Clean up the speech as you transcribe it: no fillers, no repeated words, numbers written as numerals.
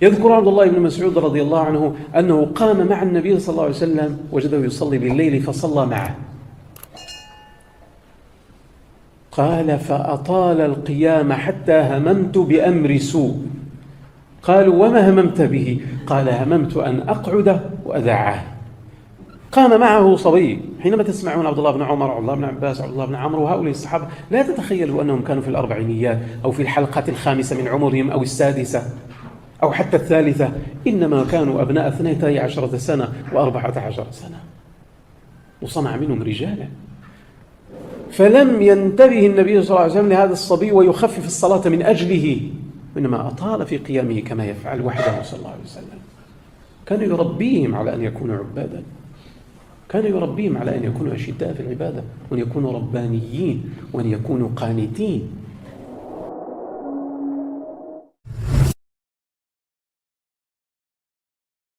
يذكر عبد الله بن مسعود رضي الله عنه أنه قام مع النبي صلى الله عليه وسلم، وجده يصلي بالليل فصلى معه. قال فأطال القيام حتى هممت بأمر سوء. قالوا وما هممت به؟ قال هممت أن أقعد وأدعه. قام معه صبي. حينما تسمعون عبد الله بن عمر، عبد الله بن عباس، عبد الله بن عمرو وهؤلاء الصحابة لا تتخيلوا أنهم كانوا في الأربعينيات أو في الحلقة الخامسة من عمرهم أو السادسة أو حتى الثالثة، إنما كانوا أبناء 12 سنة و14 سنة، وصنع منهم رجالا. فلم ينتبه النبي صلى الله عليه وسلم لهذا الصبي ويخفف الصلاة من أجله، وإنما أطال في قيامه كما يفعل وحده صلى الله عليه وسلم. كان يربيهم على أن يكونوا عبادا، كان يربيهم على أن يكونوا أشداء في العبادة، وأن يكونوا ربانيين، وأن يكونوا قانتين.